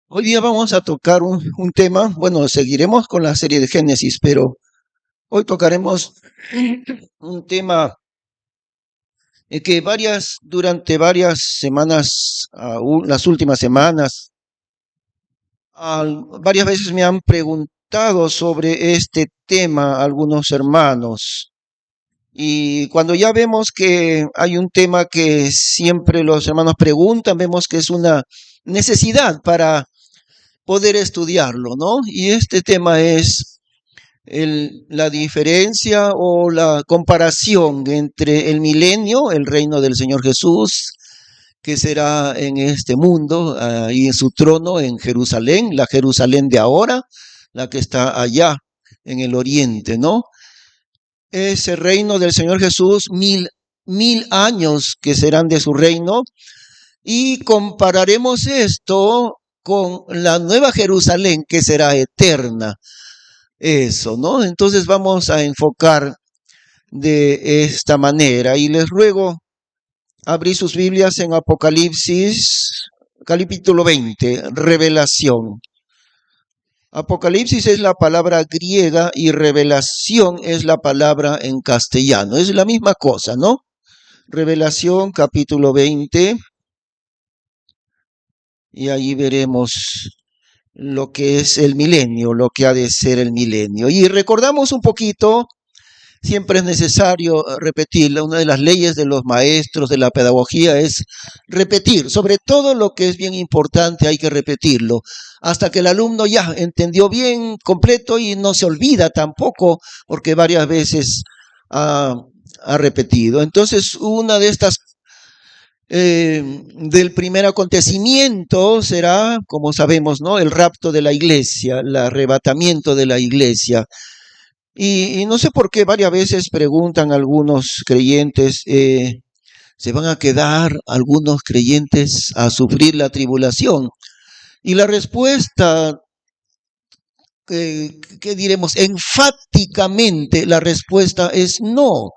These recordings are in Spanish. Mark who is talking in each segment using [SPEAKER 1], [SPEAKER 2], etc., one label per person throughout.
[SPEAKER 1] Hoy día vamos a tocar un tema, bueno, seguiremos con la serie de Génesis, pero hoy tocaremos un tema que durante varias semanas, las últimas semanas, varias veces me han preguntado sobre este tema algunos hermanos. Y cuando ya vemos que hay un tema que siempre los hermanos preguntan, vemos que es una necesidad para poder estudiarlo, ¿no? Y este tema es la diferencia o la comparación entre el milenio, el reino del Señor Jesús, que será en este mundo, y en su trono en Jerusalén, la Jerusalén de ahora, la que está allá en el oriente, ¿no? Ese reino del Señor Jesús, mil años que serán de su reino, y compararemos esto con la nueva Jerusalén que será eterna. Eso, ¿no? Entonces vamos a enfocar de esta manera y les ruego abrir sus Biblias en Apocalipsis, capítulo 20, revelación. Apocalipsis es la palabra griega y revelación es la palabra en castellano. Es la misma cosa, ¿no? Revelación, capítulo 20. Y ahí veremos lo que es el milenio, lo que ha de ser el milenio. Y recordamos un poquito, siempre es necesario repetirla, una de las leyes de los maestros de la pedagogía es repetir, sobre todo lo que es bien importante hay que repetirlo, hasta que el alumno ya entendió bien completo y no se olvida tampoco, porque varias veces ha repetido. Entonces, una de estas del primer acontecimiento será, como sabemos, ¿no? El rapto de la iglesia, el arrebatamiento de la iglesia. Y no sé por qué varias veces preguntan algunos creyentes, ¿se van a quedar algunos creyentes a sufrir la tribulación? Y la respuesta, ¿qué diremos? Enfáticamente la respuesta es no.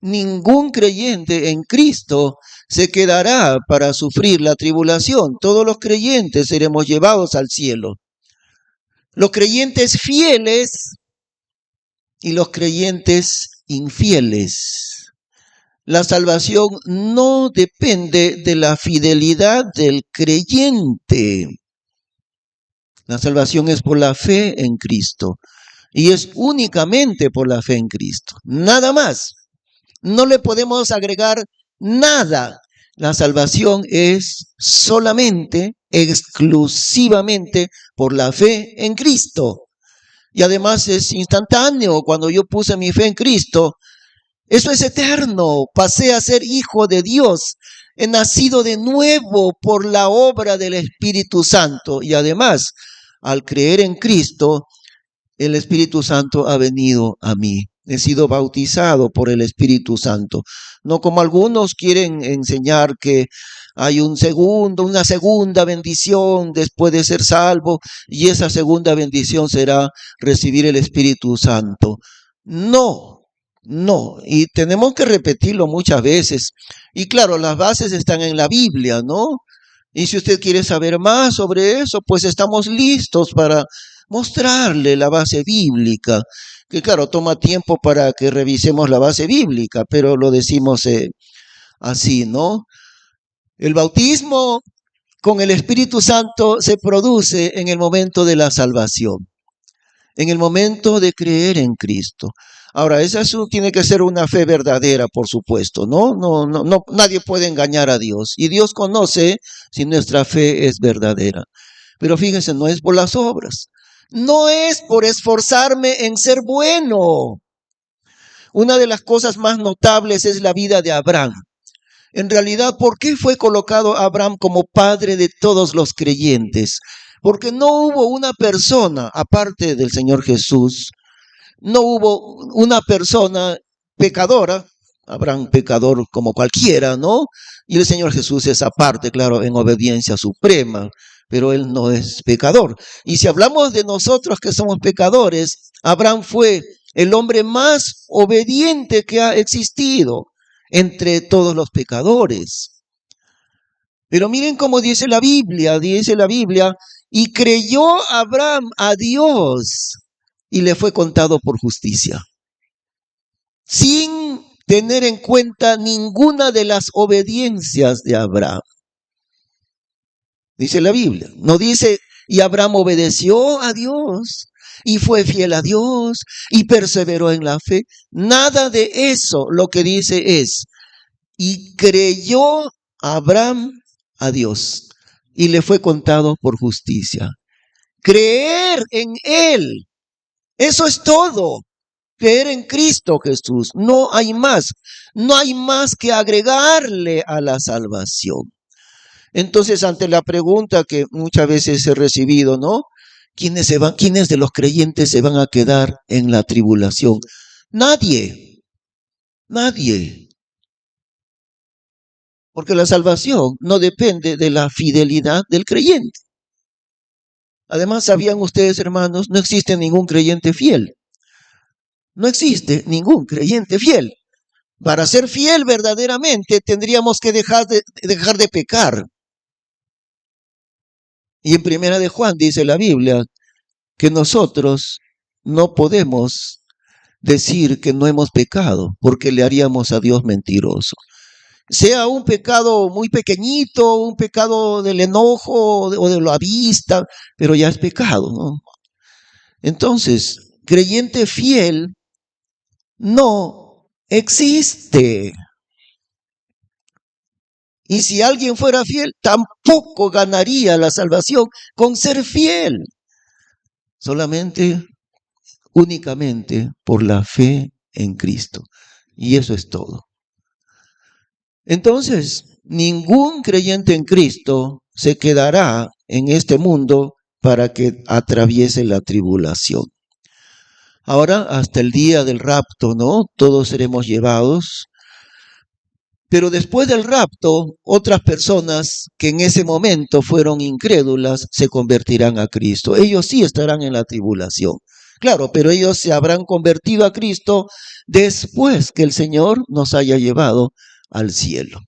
[SPEAKER 1] Ningún creyente en Cristo se quedará para sufrir la tribulación. Todos los creyentes seremos llevados al cielo. Los creyentes fieles y los creyentes infieles. La salvación no depende de la fidelidad del creyente. La salvación es por la fe en Cristo. Y es únicamente por la fe en Cristo. Nada más. No le podemos agregar nada. La salvación es solamente, exclusivamente por la fe en Cristo. Y además es instantáneo. Cuando yo puse mi fe en Cristo, eso es eterno. Pasé a ser hijo de Dios. He nacido de nuevo por la obra del Espíritu Santo. Y además, al creer en Cristo, el Espíritu Santo ha venido a mí. He sido bautizado por el Espíritu Santo. No como algunos quieren enseñar que hay una segunda bendición después de ser salvo, y esa segunda bendición será recibir el Espíritu Santo. No, y tenemos que repetirlo muchas veces. Y claro, las bases están en la Biblia, ¿no? Y si usted quiere saber más sobre eso, pues estamos listos para mostrarle la base bíblica, que claro, toma tiempo para que revisemos la base bíblica, pero lo decimos así, ¿no? El bautismo con el Espíritu Santo se produce en el momento de la salvación, en el momento de creer en Cristo. Ahora, esa tiene que ser una fe verdadera, por supuesto, ¿no? No, nadie puede engañar a Dios. Y Dios conoce si nuestra fe es verdadera. Pero fíjense, no es por las obras. No es por esforzarme en ser bueno. Una de las cosas más notables es la vida de Abraham. En realidad, ¿por qué fue colocado Abraham como padre de todos los creyentes? Porque no hubo una persona, aparte del Señor Jesús, no hubo una persona pecadora, Abraham pecador como cualquiera, ¿no? Y el Señor Jesús es aparte, claro, en obediencia suprema, pero él no es pecador. Y si hablamos de nosotros que somos pecadores, Abraham fue el hombre más obediente que ha existido entre todos los pecadores. Pero miren cómo dice la Biblia, y creyó Abraham a Dios y le fue contado por justicia, sin tener en cuenta ninguna de las obediencias de Abraham. Dice la Biblia, no dice, y Abraham obedeció a Dios y fue fiel a Dios y perseveró en la fe. Nada de eso. Lo que dice es, y creyó Abraham a Dios y le fue contado por justicia. Creer en Él, eso es todo. Creer en Cristo Jesús, no hay más. No hay más que agregarle a la salvación. Entonces, ante la pregunta que muchas veces he recibido, ¿no? ¿Quiénes de los creyentes se van a quedar en la tribulación? Nadie. Porque la salvación no depende de la fidelidad del creyente. Además, ¿sabían ustedes, hermanos? No existe ningún creyente fiel. No existe ningún creyente fiel. Para ser fiel verdaderamente tendríamos que dejar de pecar. Y en Primera de Juan dice la Biblia que nosotros no podemos decir que no hemos pecado porque le haríamos a Dios mentiroso. Sea un pecado muy pequeñito, un pecado del enojo o de la vista, pero ya es pecado, ¿no? Entonces, creyente fiel no existe. Y si alguien fuera fiel, tampoco ganaría la salvación con ser fiel. Solamente, únicamente por la fe en Cristo. Y eso es todo. Entonces, ningún creyente en Cristo se quedará en este mundo para que atraviese la tribulación. Ahora, hasta el día del rapto, ¿no? Todos seremos llevados. Pero después del rapto, otras personas que en ese momento fueron incrédulas se convertirán a Cristo. Ellos sí estarán en la tribulación. Claro, pero ellos se habrán convertido a Cristo después que el Señor nos haya llevado al cielo.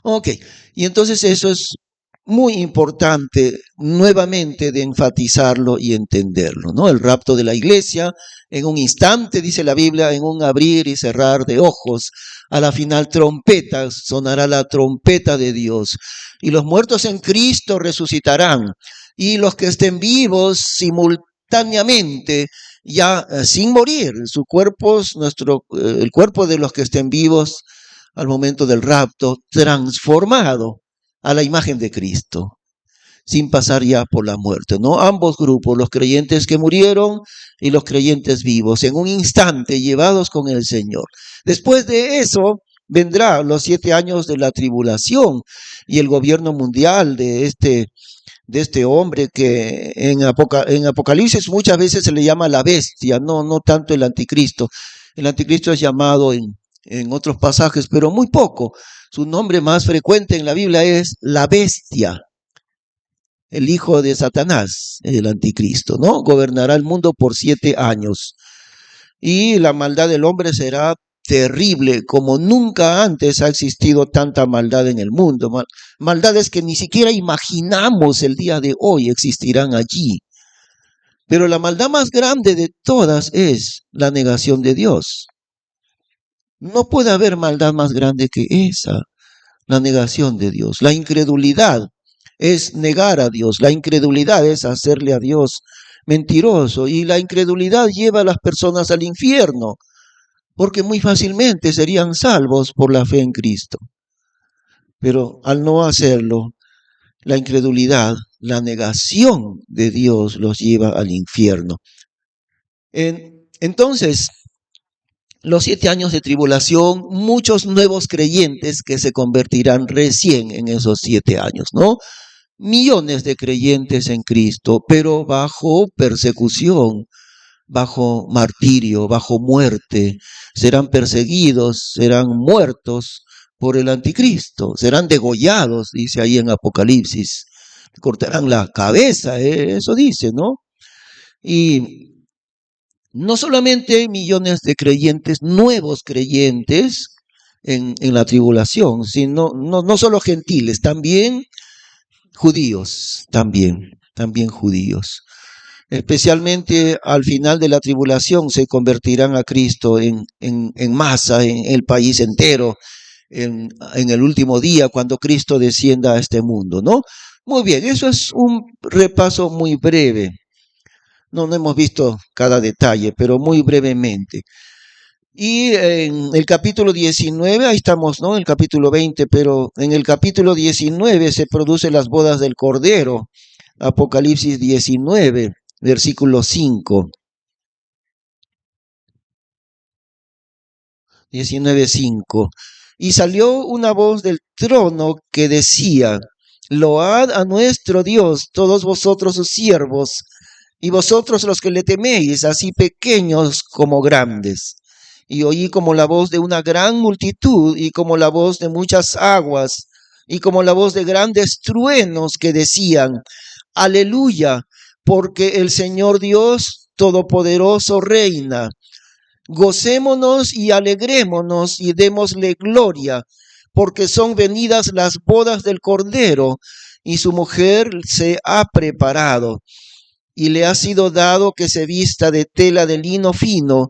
[SPEAKER 1] Ok, y entonces eso es muy importante nuevamente de enfatizarlo y entenderlo, ¿no? El rapto de la iglesia, en un instante, dice la Biblia, en un abrir y cerrar de ojos, a la final trompeta, sonará la trompeta de Dios, y los muertos en Cristo resucitarán, y los que estén vivos simultáneamente, ya sin morir, sus cuerpos, el cuerpo de los que estén vivos al momento del rapto, transformado a la imagen de Cristo, sin pasar ya por la muerte, ¿no? Ambos grupos, los creyentes que murieron y los creyentes vivos, en un instante llevados con el Señor. Después de eso, vendrá los 7 años de la tribulación y el gobierno mundial de este hombre que en Apocalipsis muchas veces se le llama la bestia, no tanto el anticristo. El anticristo es llamado en otros pasajes, pero muy poco. Su nombre más frecuente en la Biblia es la bestia, el hijo de Satanás, el anticristo, ¿no? Gobernará el mundo por 7 años. Y la maldad del hombre será terrible, como nunca antes ha existido tanta maldad en el mundo. Maldades que ni siquiera imaginamos el día de hoy existirán allí. Pero la maldad más grande de todas es la negación de Dios. No puede haber maldad más grande que esa, la negación de Dios. La incredulidad es negar a Dios, la incredulidad es hacerle a Dios mentiroso, y la incredulidad lleva a las personas al infierno, porque muy fácilmente serían salvos por la fe en Cristo. Pero al no hacerlo, la incredulidad, la negación de Dios los lleva al infierno. Entonces, los 7 años de tribulación, muchos nuevos creyentes que se convertirán recién en esos 7 años, ¿no? Millones de creyentes en Cristo, pero bajo persecución, bajo martirio, bajo muerte. Serán perseguidos, serán muertos por el anticristo, serán degollados, dice ahí en Apocalipsis. Cortarán la cabeza, eso dice, ¿no? Y No solamente millones de creyentes, nuevos creyentes en la tribulación, sino no solo gentiles, también judíos, también judíos. Especialmente al final de la tribulación se convertirán a Cristo en masa, en el país entero, en el último día, cuando Cristo descienda a este mundo, ¿no? Muy bien, eso es un repaso muy breve. No hemos visto cada detalle, pero muy brevemente. Y en el capítulo 19, ahí estamos, ¿no? En el capítulo 20, pero en el capítulo 19 se producen las bodas del Cordero. Apocalipsis 19, versículo 5. 19:5. Y salió una voz del trono que decía: Load a nuestro Dios, todos vosotros sus siervos, y vosotros los que le teméis, así pequeños como grandes. Y oí como la voz de una gran multitud, y como la voz de muchas aguas, y como la voz de grandes truenos que decían: Aleluya, porque el Señor Dios Todopoderoso reina. Gocémonos y alegrémonos y démosle gloria, porque son venidas las bodas del Cordero, y su mujer se ha preparado, y le ha sido dado que se vista de tela de lino fino,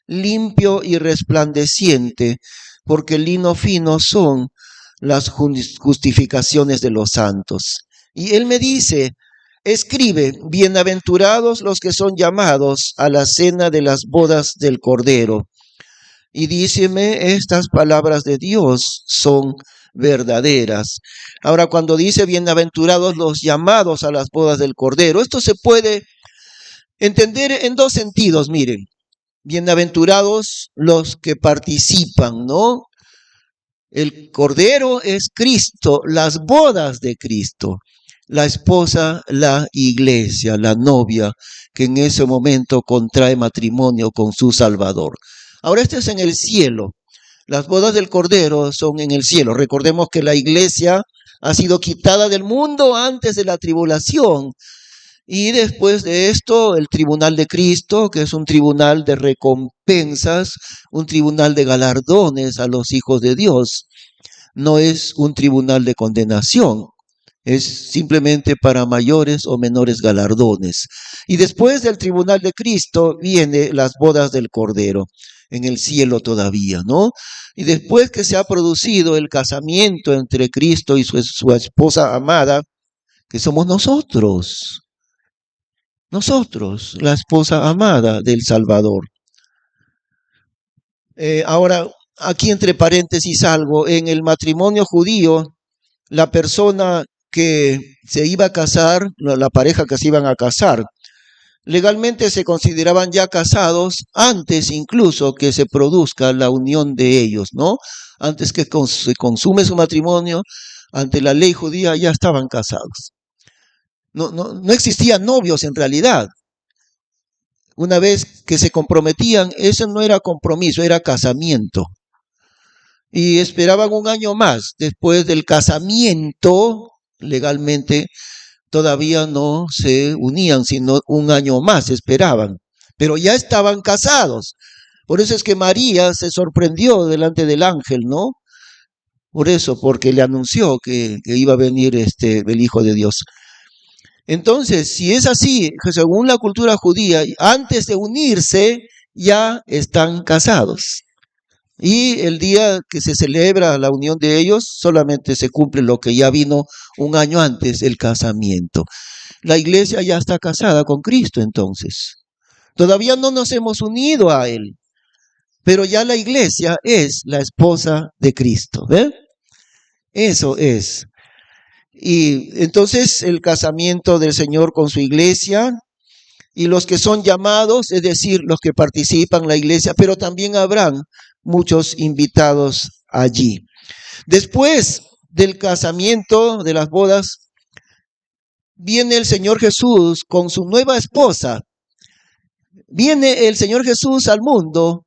[SPEAKER 1] limpio y resplandeciente, porque el lino fino son las justificaciones de los santos. Y él me dice: escribe, bienaventurados los que son llamados a la cena de las bodas del Cordero. Y díceme, estas palabras de Dios son verdaderas. Ahora, cuando dice bienaventurados los llamados a las bodas del Cordero, esto se puede entender en dos sentidos, miren. Bienaventurados los que participan, ¿no? El Cordero es Cristo, las bodas de Cristo. La esposa, la iglesia, la novia, que en ese momento contrae matrimonio con su Salvador. Ahora, esto es en el cielo. Las bodas del Cordero son en el cielo. Recordemos que la iglesia ha sido quitada del mundo antes de la tribulación. Y después de esto, el tribunal de Cristo, que es un tribunal de recompensas, un tribunal de galardones a los hijos de Dios. No es un tribunal de condenación. Es simplemente para mayores o menores galardones. Y después del tribunal de Cristo viene las bodas del Cordero, en el cielo todavía, ¿no? Y después que se ha producido el casamiento entre Cristo y su esposa amada, que somos nosotros, la esposa amada del Salvador. Ahora, aquí entre paréntesis algo, en el matrimonio judío, la persona que se iba a casar, la pareja que se iban a casar, legalmente se consideraban ya casados antes incluso que se produzca la unión de ellos, ¿no? Antes que se consume su matrimonio, ante la ley judía ya estaban casados. No existían novios en realidad. Una vez que se comprometían, eso no era compromiso, era casamiento. Y esperaban un año más. Después del casamiento, legalmente, todavía no se unían, sino un año más esperaban. Pero ya estaban casados. Por eso es que María se sorprendió delante del ángel, ¿no? Por eso, porque le anunció que iba a venir el Hijo de Dios. Entonces, si es así, según la cultura judía, antes de unirse ya están casados. Y el día que se celebra la unión de ellos, solamente se cumple lo que ya vino un año antes, el casamiento. La iglesia ya está casada con Cristo entonces. Todavía no nos hemos unido a Él, pero ya la iglesia es la esposa de Cristo. ¿Ve? Eso es. Y entonces el casamiento del Señor con su iglesia y los que son llamados, es decir, los que participan en la iglesia, pero también habrán muchos invitados allí. Después del casamiento, de las bodas, viene el Señor Jesús con su nueva esposa. Viene el Señor Jesús al mundo,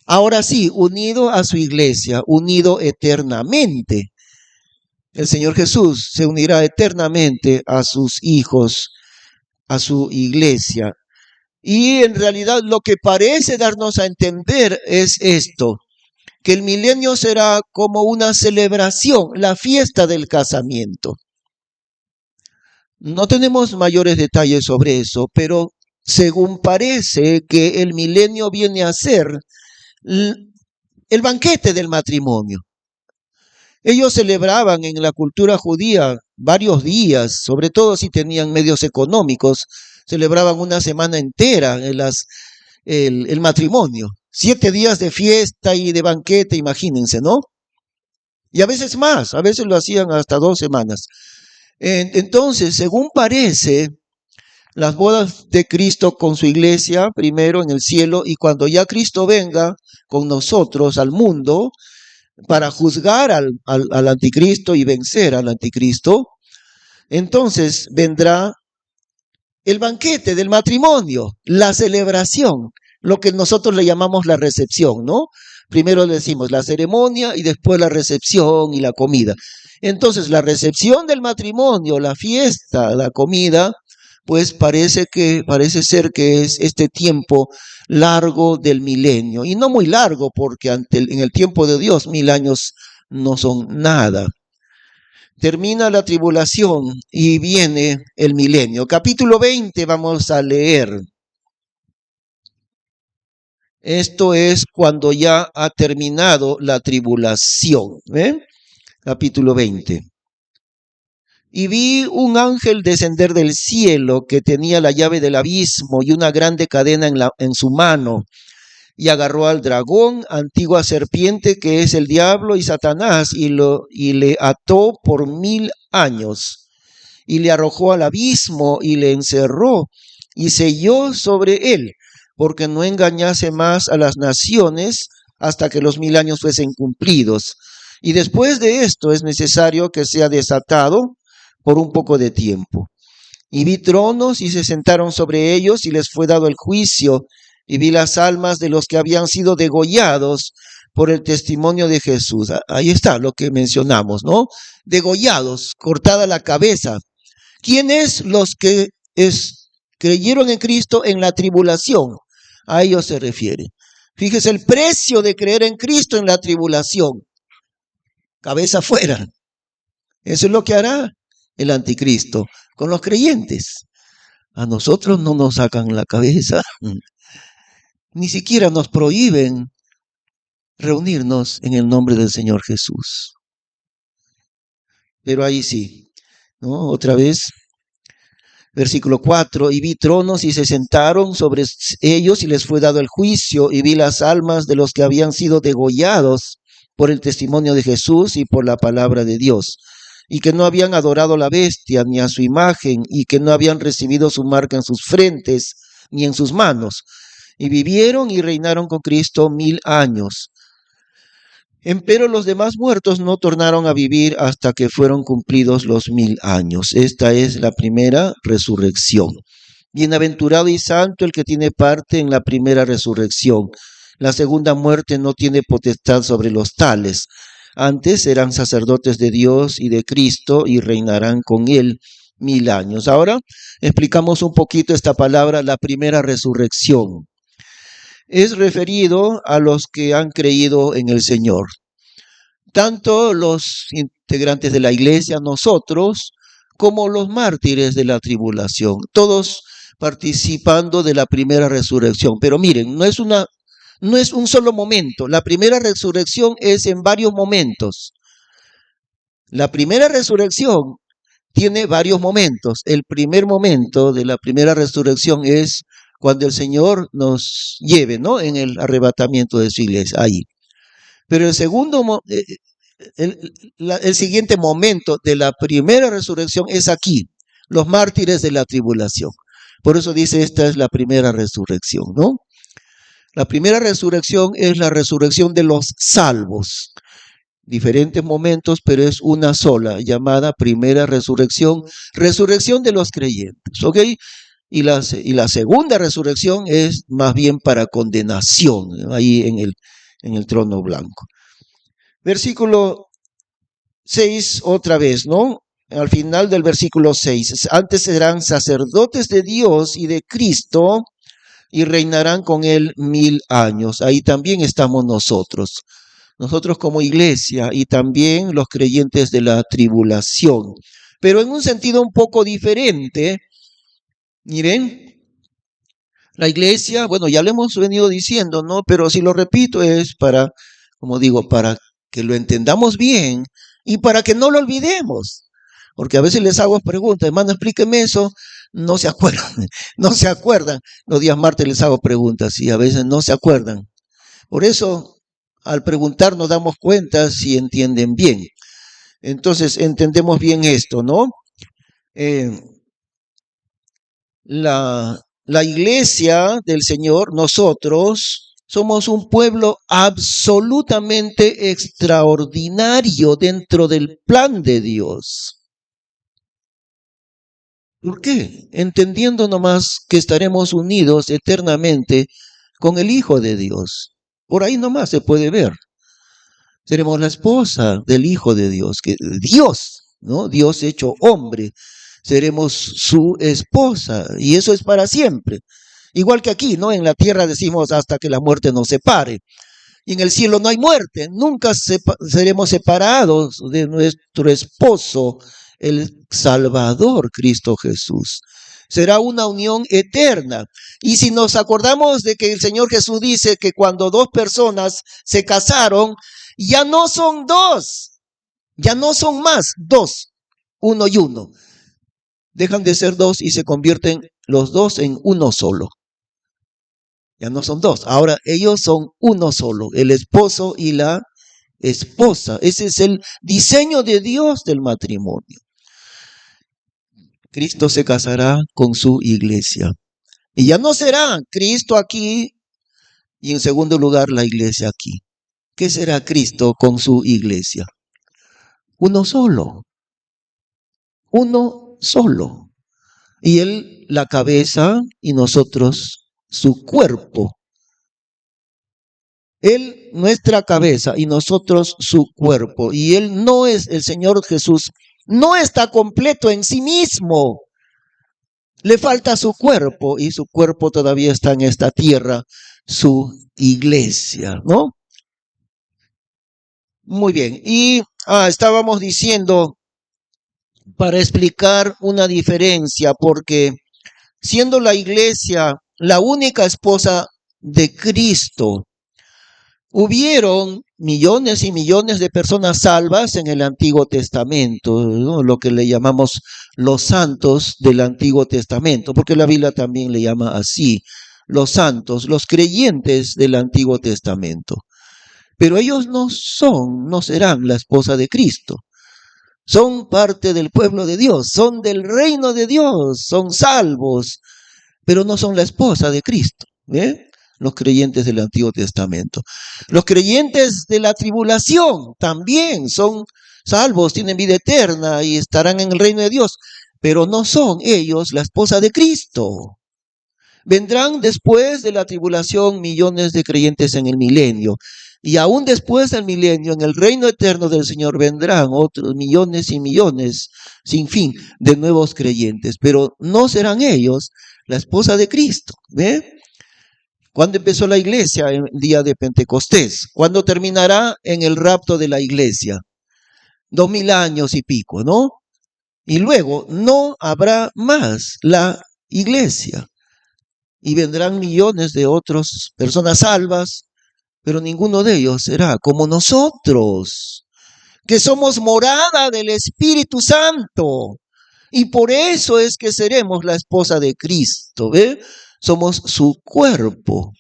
[SPEAKER 1] ahora sí, unido a su iglesia, unido eternamente. El Señor Jesús se unirá eternamente a sus hijos, a su iglesia. Y en realidad lo que parece darnos a entender es esto, que el milenio será como una celebración, la fiesta del casamiento. No tenemos mayores detalles sobre eso, pero según parece que el milenio viene a ser el banquete del matrimonio. Ellos celebraban en la cultura judía varios días, sobre todo si tenían medios económicos, celebraban una semana entera el matrimonio. 7 días de fiesta y de banquete, imagínense, ¿no? Y a veces más, a veces lo hacían hasta 2 semanas. Entonces, según parece, las bodas de Cristo con su iglesia, primero en el cielo, y cuando ya Cristo venga con nosotros al mundo, para juzgar al anticristo y vencer al anticristo, entonces vendrá el banquete del matrimonio, la celebración, lo que nosotros le llamamos la recepción, ¿no? Primero le decimos la ceremonia y después la recepción y la comida. Entonces, la recepción del matrimonio, la fiesta, la comida, pues parece ser que es este tiempo largo del milenio. Y no muy largo, porque en el tiempo de Dios 1000 años no son nada. Termina la tribulación y viene el milenio. Capítulo 20 vamos a leer. Esto es cuando ya ha terminado la tribulación. Capítulo 20. Y vi un ángel descender del cielo que tenía la llave del abismo y una grande cadena en su mano. Y agarró al dragón, antigua serpiente, que es el diablo y Satanás, y le ató por 1000 años. Y le arrojó al abismo y le encerró y selló sobre él, porque no engañase más a las naciones hasta que los 1000 años fuesen cumplidos. Y después de esto es necesario que sea desatado por un poco de tiempo. Y vi tronos y se sentaron sobre ellos y les fue dado el juicio. Y vi las almas de los que habían sido degollados por el testimonio de Jesús. Ahí está lo que mencionamos, ¿no? Degollados, cortada la cabeza. ¿Quiénes los que creyeron en Cristo en la tribulación? A ellos se refiere. Fíjese el precio de creer en Cristo en la tribulación. Cabeza fuera. Eso es lo que hará el anticristo con los creyentes. A nosotros no nos sacan la cabeza. Ni siquiera nos prohíben reunirnos en el nombre del Señor Jesús. Pero ahí sí, ¿no? Otra vez, versículo 4, y vi tronos y se sentaron sobre ellos y les fue dado el juicio, y vi las almas de los que habían sido degollados por el testimonio de Jesús y por la palabra de Dios, y que no habían adorado a la bestia ni a su imagen, y que no habían recibido su marca en sus frentes ni en sus manos. Y vivieron y reinaron con Cristo 1000 años. Empero los demás muertos no tornaron a vivir hasta que fueron cumplidos los 1000 años. Esta es la primera resurrección. Bienaventurado y santo el que tiene parte en la primera resurrección. La segunda muerte no tiene potestad sobre los tales. Antes serán sacerdotes de Dios y de Cristo y reinarán con él 1000 años. Ahora explicamos un poquito esta palabra, la primera resurrección. Es referido a los que han creído en el Señor. Tanto los integrantes de la iglesia, nosotros, como los mártires de la tribulación, todos participando de la primera resurrección. Pero miren, no es un solo momento. La primera resurrección es en varios momentos. La primera resurrección tiene varios momentos. El primer momento de la primera resurrección es cuando el Señor nos lleve, ¿no? En el arrebatamiento de su iglesia, ahí. Pero el siguiente momento de la primera resurrección es aquí, los mártires de la tribulación. Por eso dice, esta es la primera resurrección, ¿no? La primera resurrección es la resurrección de los salvos. Diferentes momentos, pero es una sola, llamada primera resurrección, resurrección de los creyentes, ¿ok? Y la segunda resurrección es más bien para condenación, ahí en el trono blanco. Versículo 6, otra vez, ¿no? Al final del versículo 6, antes serán sacerdotes de Dios y de Cristo y reinarán con él 1000 años. Ahí también estamos nosotros como iglesia y también los creyentes de la tribulación. Pero en un sentido un poco diferente, miren, la iglesia, bueno, ya lo hemos venido diciendo, ¿no? Pero si lo repito es para, como digo, para que lo entendamos bien y para que no lo olvidemos. Porque a veces les hago preguntas, hermano, explíqueme eso, no se acuerdan, no se acuerdan. Los días martes les hago preguntas y a veces no se acuerdan. Por eso, al preguntar nos damos cuenta si entienden bien. Entonces, entendemos bien esto, ¿no? La iglesia del Señor, nosotros somos un pueblo absolutamente extraordinario dentro del plan de Dios. ¿Por qué? Entendiendo nomás que estaremos unidos eternamente con el Hijo de Dios. Por ahí nomás se puede ver. Seremos la esposa del Hijo de Dios, que Dios, ¿no? Dios hecho hombre. Seremos su esposa y eso es para siempre. Igual que aquí, ¿no? En la tierra decimos hasta que la muerte nos separe. Y en el cielo no hay muerte. Nunca seremos separados de nuestro esposo, el Salvador, Cristo Jesús. Será una unión eterna. Y si nos acordamos de que el Señor Jesús dice que cuando dos personas se casaron, ya no son dos, ya no son más dos, uno y uno. Dejan de ser dos y se convierten los dos en uno solo. Ya no son dos, ahora ellos son uno solo, el esposo y la esposa. Ese es el diseño de Dios del matrimonio. Cristo se casará con su iglesia. Y ya no será Cristo aquí y en segundo lugar la iglesia aquí. ¿Qué será Cristo con su iglesia? Uno solo. Uno solo. Y Él la cabeza y nosotros su cuerpo. Él nuestra cabeza y nosotros su cuerpo. Y Él no es, el Señor Jesús, no está completo en sí mismo. Le falta su cuerpo y su cuerpo todavía está en esta tierra, su iglesia, ¿no? Muy bien. Y estábamos diciendo para explicar una diferencia, porque siendo la iglesia la única esposa de Cristo, hubieron millones y millones de personas salvas en el Antiguo Testamento, ¿no? Lo que le llamamos los santos del Antiguo Testamento, porque la Biblia también le llama así, los santos, los creyentes del Antiguo Testamento. Pero ellos no serán la esposa de Cristo. Son parte del pueblo de Dios, son del reino de Dios, son salvos, pero no son la esposa de Cristo. Los creyentes del Antiguo Testamento. Los creyentes de la tribulación también son salvos, tienen vida eterna y estarán en el reino de Dios, pero no son ellos la esposa de Cristo. Vendrán después de la tribulación millones de creyentes en el milenio. Y aún después del milenio, en el reino eterno del Señor, vendrán otros millones y millones, sin fin, de nuevos creyentes. Pero no serán ellos la esposa de Cristo. ¿Cuándo empezó la iglesia? El día de Pentecostés. ¿Cuándo terminará? En el rapto de la iglesia. 2000 años y pico, ¿no? Y luego no habrá más la iglesia. Y vendrán millones de otras personas salvas, pero ninguno de ellos será como nosotros, que somos morada del Espíritu Santo. Y por eso es que seremos la esposa de Cristo, Somos su cuerpo.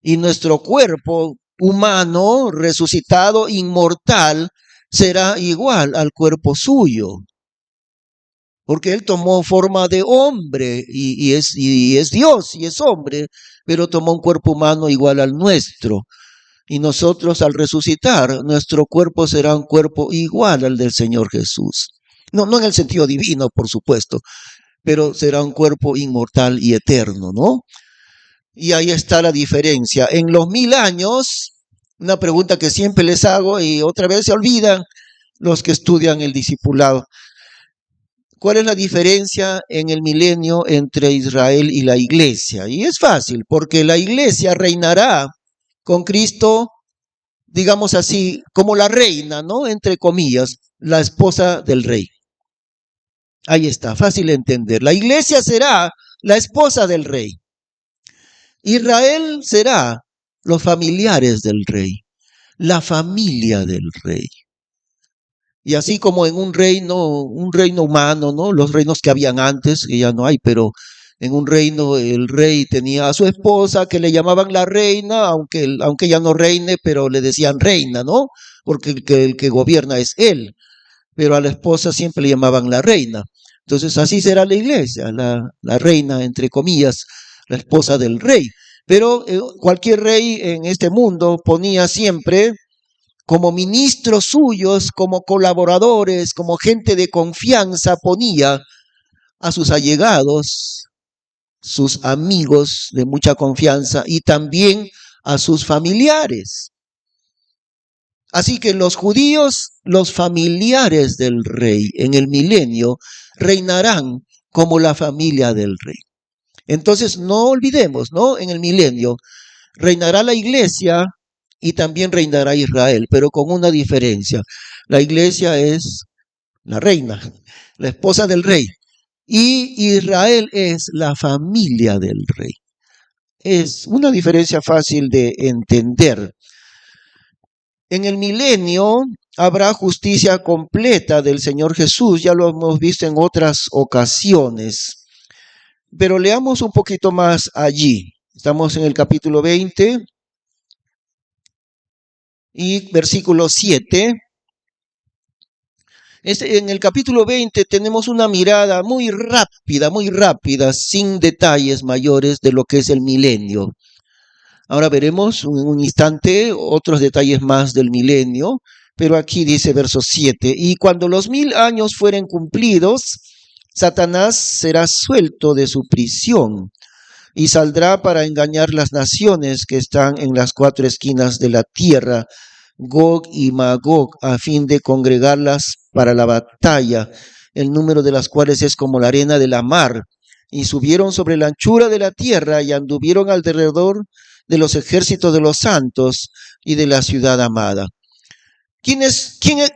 [SPEAKER 1] Y nuestro cuerpo humano, resucitado, inmortal, será igual al cuerpo suyo. Porque Él tomó forma de hombre y es Dios y es hombre, pero tomó un cuerpo humano igual al nuestro. Y nosotros al resucitar, nuestro cuerpo será un cuerpo igual al del Señor Jesús. No en el sentido divino, por supuesto, pero será un cuerpo inmortal y eterno, ¿no? Y ahí está la diferencia. En los 1000 años, una pregunta que siempre les hago y otra vez se olvidan los que estudian el discipulado. ¿Cuál es la diferencia en el milenio entre Israel y la iglesia? Y es fácil, porque la iglesia reinará con Cristo, digamos así, como la reina, ¿no? Entre comillas, la esposa del rey. Ahí está, fácil de entender. La iglesia será la esposa del rey. Israel será los familiares del rey, la familia del rey. Y así como en un reino humano, ¿no? Los reinos que habían antes, que ya no hay, pero en un reino el rey tenía a su esposa que le llamaban la reina, aunque ella no reine, pero le decían reina, ¿no? Porque el que gobierna es él, pero a la esposa siempre le llamaban la reina. Entonces así será la iglesia, la reina, entre comillas, la esposa del rey. Pero cualquier rey en este mundo ponía siempre como ministros suyos, como colaboradores, como gente de confianza, ponía a sus allegados, sus amigos de mucha confianza y también a sus familiares. Así que los judíos, los familiares del rey en el milenio, reinarán como la familia del rey. Entonces no olvidemos, ¿no? En el milenio reinará la iglesia y también reinará Israel, pero con una diferencia. La iglesia es la reina, la esposa del rey, y Israel es la familia del rey. Es una diferencia fácil de entender. En el milenio habrá justicia completa del Señor Jesús, ya lo hemos visto en otras ocasiones, pero leamos un poquito más allí. Estamos en el capítulo 20 y versículo 7. En el capítulo 20 tenemos una mirada muy rápida, sin detalles mayores de lo que es el milenio. Ahora veremos en un instante otros detalles más del milenio, pero aquí dice verso 7, y cuando los 1000 años fueren cumplidos, Satanás será suelto de su prisión y saldrá para engañar las naciones que están en las 4 esquinas de la tierra, Gog y Magog, a fin de congregarlas para la batalla, el número de las cuales es como la arena de la mar. Y subieron sobre la anchura de la tierra y anduvieron alrededor de los ejércitos de los santos y de la ciudad amada.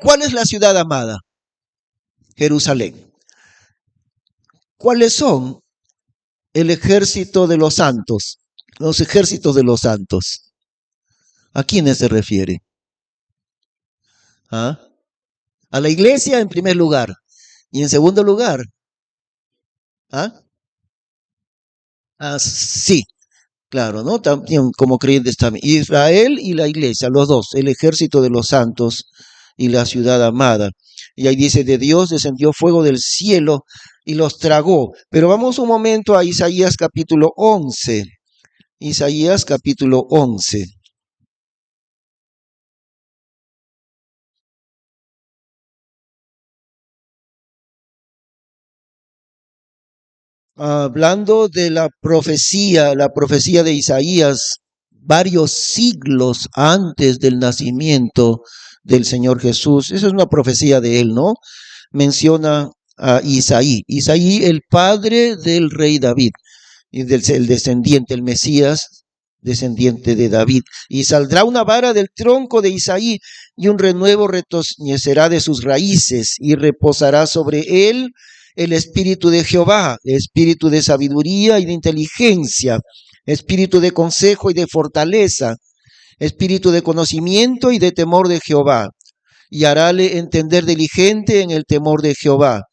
[SPEAKER 1] ¿Cuál es la ciudad amada? Jerusalén. ¿Cuáles son el ejército de los santos? Los ejércitos de los santos. ¿A quiénes se refiere? ¿Ah? A la iglesia en primer lugar. Y en segundo lugar, ¿ah? Sí, claro, ¿no? También como creyentes también. Israel y la iglesia, los dos, el ejército de los santos y la ciudad amada. Y ahí dice, de Dios descendió fuego del cielo y los tragó. Pero vamos un momento a Isaías capítulo 11. Isaías capítulo 11. Hablando de la profecía de Isaías, varios siglos antes del nacimiento del Señor Jesús. Esa es una profecía de él, ¿no? Menciona a Isaí. Isaí, el padre del rey David, y el descendiente, el Mesías, descendiente de David. Y saldrá una vara del tronco de Isaí, y un renuevo retoñecerá de sus raíces, y reposará sobre él el espíritu de Jehová, espíritu de sabiduría y de inteligencia, espíritu de consejo y de fortaleza, espíritu de conocimiento y de temor de Jehová, y harále entender diligente en el temor de Jehová.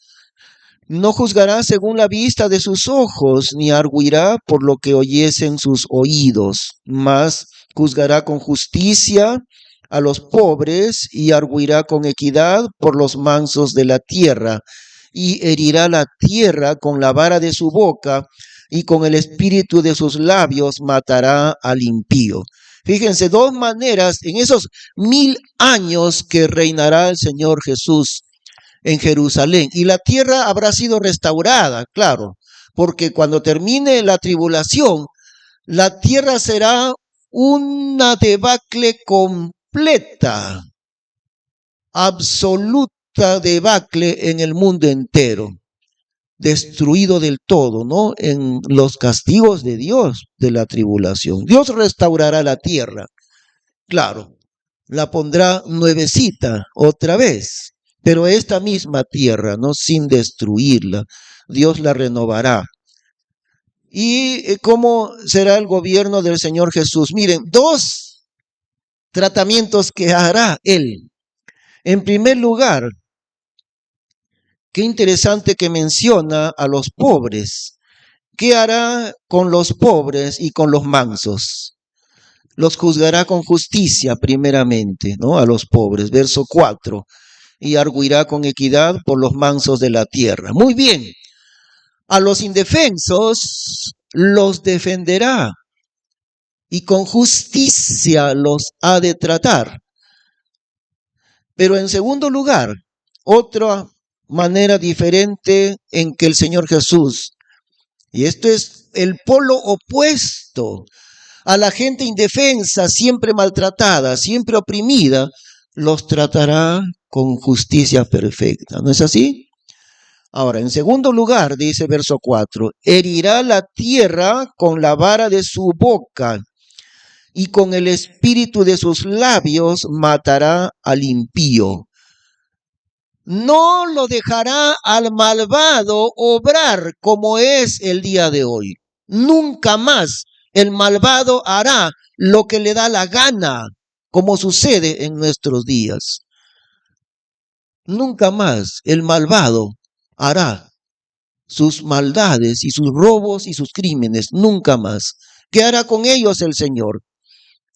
[SPEAKER 1] No juzgará según la vista de sus ojos, ni arguirá por lo que oyesen sus oídos, mas juzgará con justicia a los pobres y arguirá con equidad por los mansos de la tierra, y herirá la tierra con la vara de su boca, y con el espíritu de sus labios matará al impío. Fíjense, dos maneras en esos 1000 años que reinará el Señor Jesús en Jerusalén. Y la tierra habrá sido restaurada, claro, porque cuando termine la tribulación, la tierra será una debacle completa, absoluta debacle en el mundo entero. destruido del todo, ¿no? En los castigos de Dios de la tribulación. Dios restaurará la tierra, claro, la pondrá nuevecita otra vez, pero esta misma tierra, ¿no? Sin destruirla, Dios la renovará. ¿Y cómo será el gobierno del Señor Jesús? Miren, dos tratamientos que hará Él. En primer lugar, qué interesante que menciona a los pobres. ¿Qué hará con los pobres y con los mansos? Los juzgará con justicia primeramente, ¿no? A los pobres, verso 4. Y arguirá con equidad por los mansos de la tierra. Muy bien. A los indefensos los defenderá y con justicia los ha de tratar. Pero en segundo lugar, otra manera diferente en que el Señor Jesús, y esto es el polo opuesto a la gente indefensa, siempre maltratada, siempre oprimida, los tratará con justicia perfecta. ¿No es así? Ahora, en segundo lugar, dice verso 4, herirá la tierra con la vara de su boca y con el espíritu de sus labios matará al impío. No lo dejará al malvado obrar como es el día de hoy. Nunca más el malvado hará lo que le da la gana, como sucede en nuestros días. Nunca más el malvado hará sus maldades y sus robos y sus crímenes. Nunca más. ¿Qué hará con ellos el Señor?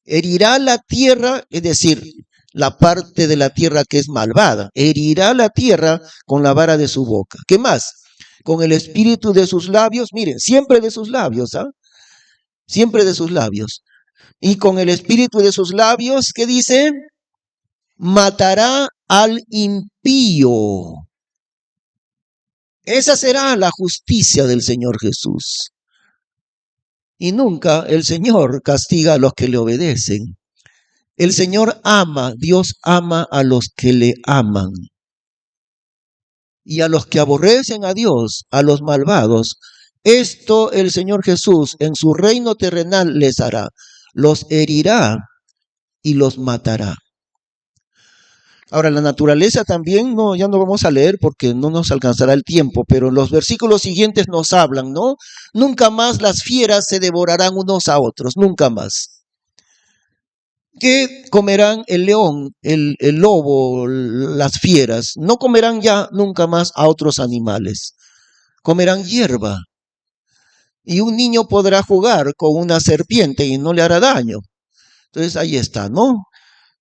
[SPEAKER 1] Herirá la tierra, es decir, la parte de la tierra que es malvada. Herirá la tierra con la vara de su boca. ¿Qué más? Con el espíritu de sus labios. Miren, siempre de sus labios, ¿ah? Siempre de sus labios. Y con el espíritu de sus labios, ¿qué dice? Matará al impío. Esa será la justicia del Señor Jesús. Y nunca el Señor castiga a los que le obedecen. El Señor ama, Dios ama a los que le aman. Y a los que aborrecen a Dios, a los malvados, esto el Señor Jesús en su reino terrenal les hará. Los herirá y los matará. Ahora, la naturaleza también, no, ya no vamos a leer porque no nos alcanzará el tiempo, pero los versículos siguientes nos hablan, ¿no? Nunca más las fieras se devorarán unos a otros, nunca más. ¿Qué comerán el león, el lobo, las fieras? No comerán ya nunca más a otros animales. Comerán hierba. Y un niño podrá jugar con una serpiente y no le hará daño. Entonces ahí está, ¿no?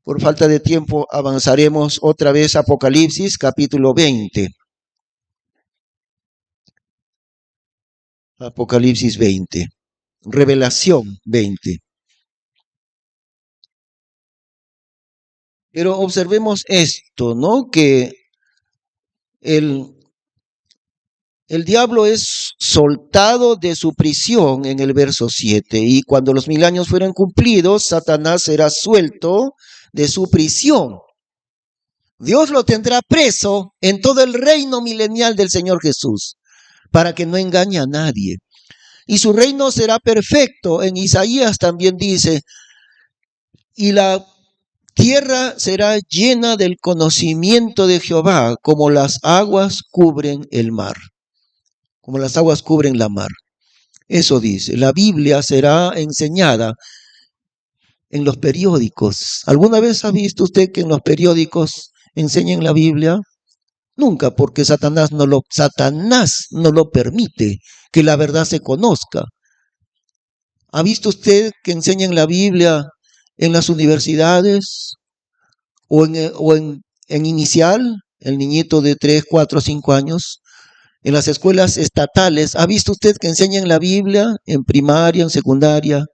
[SPEAKER 1] Por falta de tiempo avanzaremos otra vez a Apocalipsis capítulo 20. Apocalipsis 20. Revelación 20. Pero observemos esto, ¿no? Que el diablo es soltado de su prisión en el verso 7. Y cuando los 1000 años fueran cumplidos, Satanás será suelto de su prisión. Dios lo tendrá preso en todo el reino milenial del Señor Jesús, para que no engañe a nadie. Y su reino será perfecto. En Isaías también dice, y la tierra será llena del conocimiento de Jehová, como las aguas cubren el mar. Como las aguas cubren la mar. Eso dice, la Biblia será enseñada en los periódicos. ¿Alguna vez ha visto usted que en los periódicos enseñen la Biblia? Nunca, porque Satanás no lo permite, que la verdad se conozca. ¿Ha visto usted que enseñan la Biblia en las universidades o en inicial, el niñito de 3, 4, 5 años? En las escuelas estatales, ¿ha visto usted que enseñan la Biblia en primaria, en secundaria?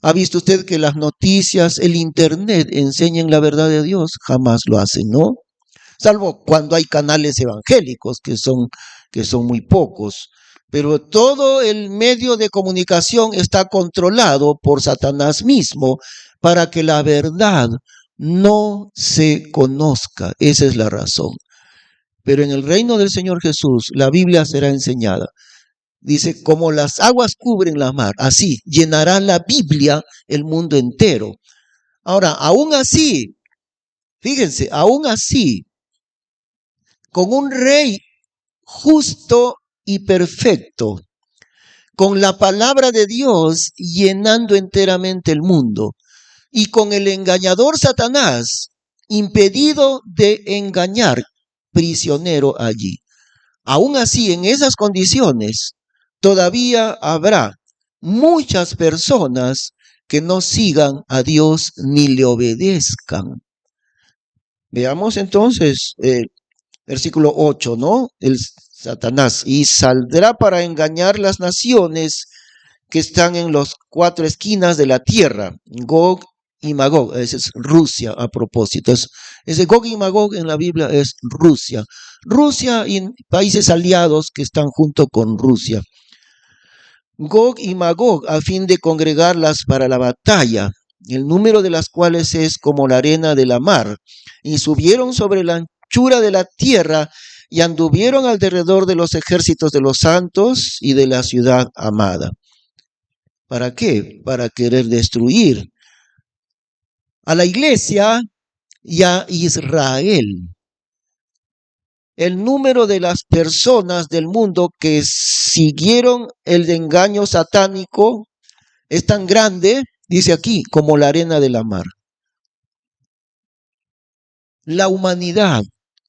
[SPEAKER 1] ¿Ha visto usted que las noticias, el internet enseñan la verdad de Dios? Jamás lo hacen, ¿no? Salvo cuando hay canales evangélicos, que son muy pocos. Pero todo el medio de comunicación está controlado por Satanás mismo para que la verdad no se conozca. Esa es la razón. pero en el reino del Señor Jesús la Biblia será enseñada. Dice, como las aguas cubren la mar, así llenará la Biblia el mundo entero. Ahora, aún así, fíjense, aún así, con un rey justo y perfecto, con la palabra de Dios llenando enteramente el mundo, y con el engañador Satanás impedido de engañar, prisionero allí. Aún así, en esas condiciones, todavía habrá muchas personas que no sigan a Dios ni le obedezcan. Veamos entonces versículo 8, ¿no? El Satanás, y saldrá para engañar las naciones que están en las 4 esquinas de la tierra, Gog y Magog. Esa es Rusia a propósito. Ese Gog y Magog en la Biblia es Rusia. Rusia y países aliados que están junto con Rusia. Gog y Magog a fin de congregarlas para la batalla, el número de las cuales es como la arena de la mar, y subieron sobre la anchura de la tierra y anduvieron alrededor de los ejércitos de los santos y de la ciudad amada. ¿Para qué? Para querer destruir a la iglesia y a Israel. El número de las personas del mundo que siguieron el engaño satánico es tan grande, dice aquí, como la arena de la mar. La humanidad,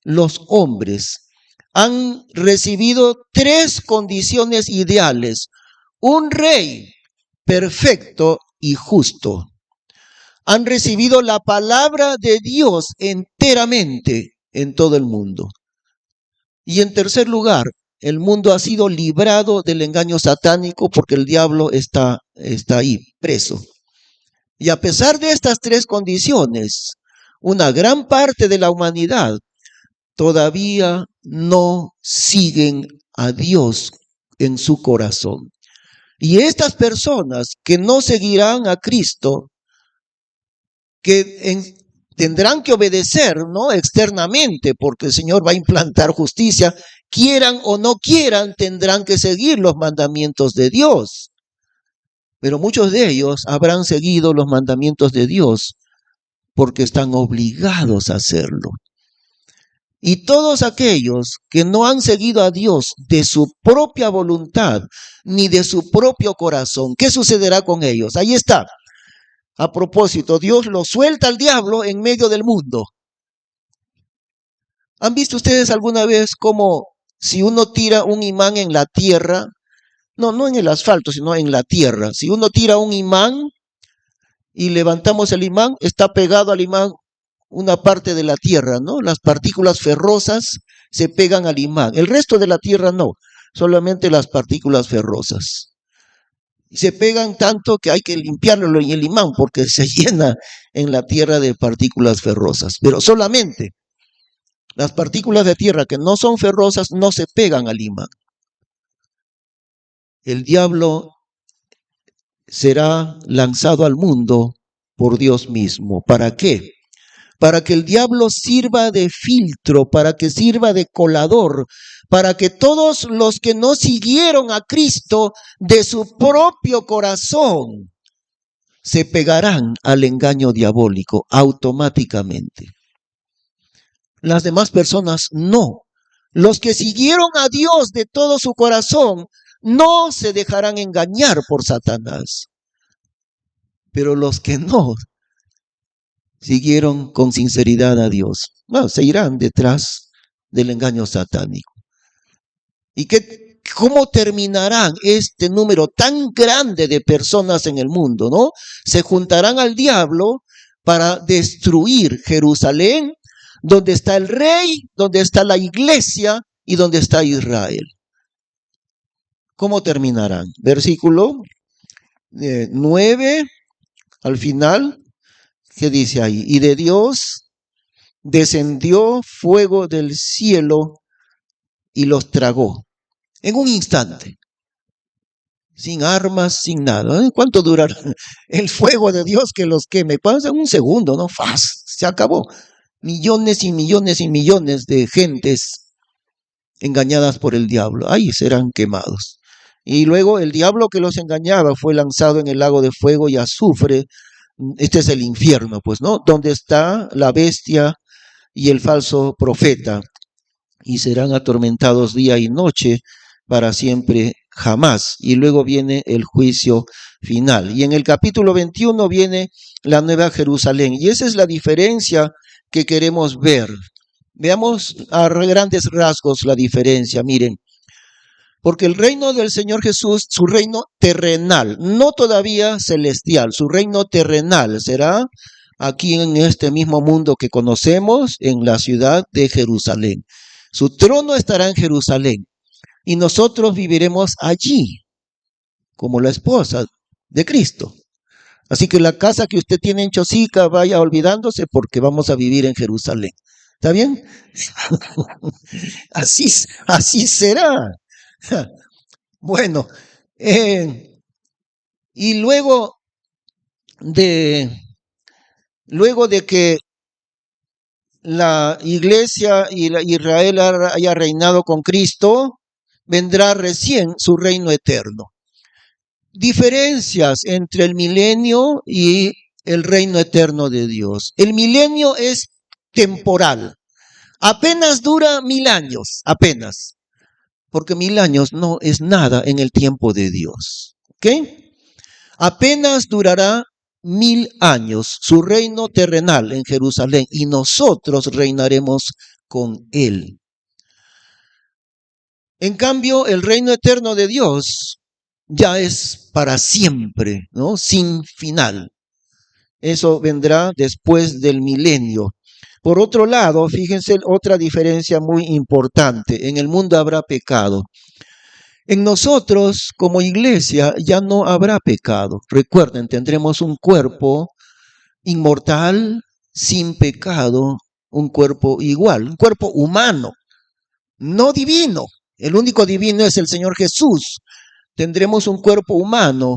[SPEAKER 1] los hombres, han recibido 3 condiciones ideales. Un rey perfecto y justo. Han recibido la palabra de Dios enteramente en todo el mundo. Y en tercer lugar, el mundo ha sido librado del engaño satánico porque el diablo está ahí preso. Y a pesar de estas 3 condiciones, una gran parte de la humanidad todavía no siguen a Dios en su corazón. Y estas personas que no seguirán a Cristo, que tendrán que obedecer, ¿no? Externamente, porque el Señor va a implantar justicia, quieran o no quieran, tendrán que seguir los mandamientos de Dios. Pero muchos de ellos habrán seguido los mandamientos de Dios porque están obligados a hacerlo. Y todos aquellos que no han seguido a Dios de su propia voluntad, ni de su propio corazón, ¿qué sucederá con ellos? Ahí está. A propósito, Dios lo suelta al diablo en medio del mundo. ¿Han visto ustedes alguna vez cómo si uno tira un imán en la tierra, no en el asfalto, sino en la tierra, si uno tira un imán y levantamos el imán, está pegado al imán una parte de la tierra, ¿no? Las partículas ferrosas se pegan al imán. El resto de la tierra no, solamente las partículas ferrosas. Y se pegan tanto que hay que limpiarlo en el imán porque se llena en la tierra de partículas ferrosas. Pero solamente las partículas de tierra que no son ferrosas no se pegan al imán. El diablo será lanzado al mundo por Dios mismo. ¿Para qué? Para que el diablo sirva de filtro, para que sirva de colador, para que todos los que no siguieron a Cristo de su propio corazón se pegarán al engaño diabólico automáticamente. Las demás personas no. Los que siguieron a Dios de todo su corazón no se dejarán engañar por Satanás. Pero los que no siguieron con sinceridad a Dios, se irán detrás del engaño satánico. ¿Y cómo terminarán este número tan grande de personas en el mundo, no? Se juntarán al diablo para destruir Jerusalén, donde está el rey, donde está la iglesia y donde está Israel. ¿Cómo terminarán? Versículo 9, al final, ¿qué dice ahí? Y de Dios descendió fuego del cielo y los tragó. En un instante. Sin armas, sin nada. ¿Cuánto durará el fuego de Dios que los queme? Pasa un segundo, ¿no? ¡Faz! Se acabó. Millones y millones y millones de gentes engañadas por el diablo. Ahí serán quemados. Y luego el diablo que los engañaba fue lanzado en el lago de fuego y azufre. Este es el infierno, pues, ¿no? Donde está la bestia y el falso profeta. Y serán atormentados día y noche para siempre jamás. Y luego viene el juicio final. Y en el capítulo 21 viene la Nueva Jerusalén. Y esa es la diferencia que queremos ver. Veamos a grandes rasgos la diferencia. Miren, porque el reino del Señor Jesús, su reino terrenal, no todavía celestial, su reino terrenal será aquí en este mismo mundo que conocemos, en la ciudad de Jerusalén. Su trono estará en Jerusalén y nosotros viviremos allí como la esposa de Cristo. Así que la casa que usted tiene en Chosica, vaya olvidándose porque vamos a vivir en Jerusalén. ¿Está bien? Así será. Bueno, y luego de que la iglesia y la Israel haya reinado con Cristo, vendrá recién su reino eterno. Diferencias entre el milenio y el reino eterno de Dios. El milenio es temporal. Apenas dura 1000 años, apenas. Porque 1000 años no es nada en el tiempo de Dios. ¿Ok? Apenas durará 1000 años su reino terrenal en Jerusalén y nosotros reinaremos con él. En cambio, el reino eterno de Dios ya es para siempre, ¿no? Sin final. Eso vendrá después del milenio. Por otro lado, fíjense otra diferencia muy importante. En el mundo habrá pecado. En nosotros, como iglesia, ya no habrá pecado. Recuerden, tendremos un cuerpo inmortal, sin pecado, un cuerpo igual, un cuerpo humano, no divino. El único divino es el Señor Jesús. Tendremos un cuerpo humano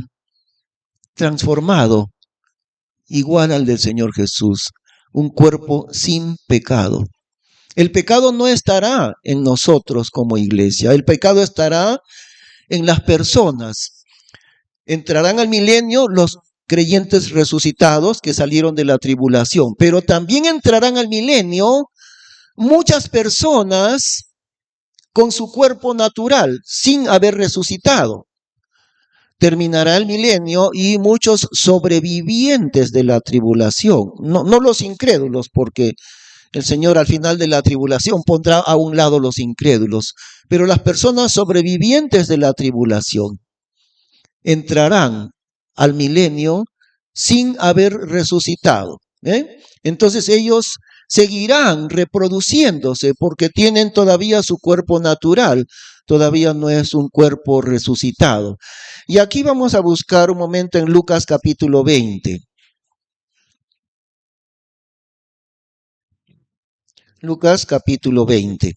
[SPEAKER 1] transformado, igual al del Señor Jesús, un cuerpo sin pecado. El pecado no estará en nosotros como iglesia, el pecado estará en las personas. Entrarán al milenio los creyentes resucitados que salieron de la tribulación, pero también entrarán al milenio muchas personas con su cuerpo natural, sin haber resucitado. Terminará el milenio y muchos sobrevivientes de la tribulación, no los incrédulos, porque el Señor al final de la tribulación pondrá a un lado los incrédulos, pero las personas sobrevivientes de la tribulación entrarán al milenio sin haber resucitado. Entonces ellos seguirán reproduciéndose porque tienen todavía su cuerpo natural, todavía no es un cuerpo resucitado. Y aquí vamos a buscar un momento en Lucas capítulo 20. Lucas capítulo 20.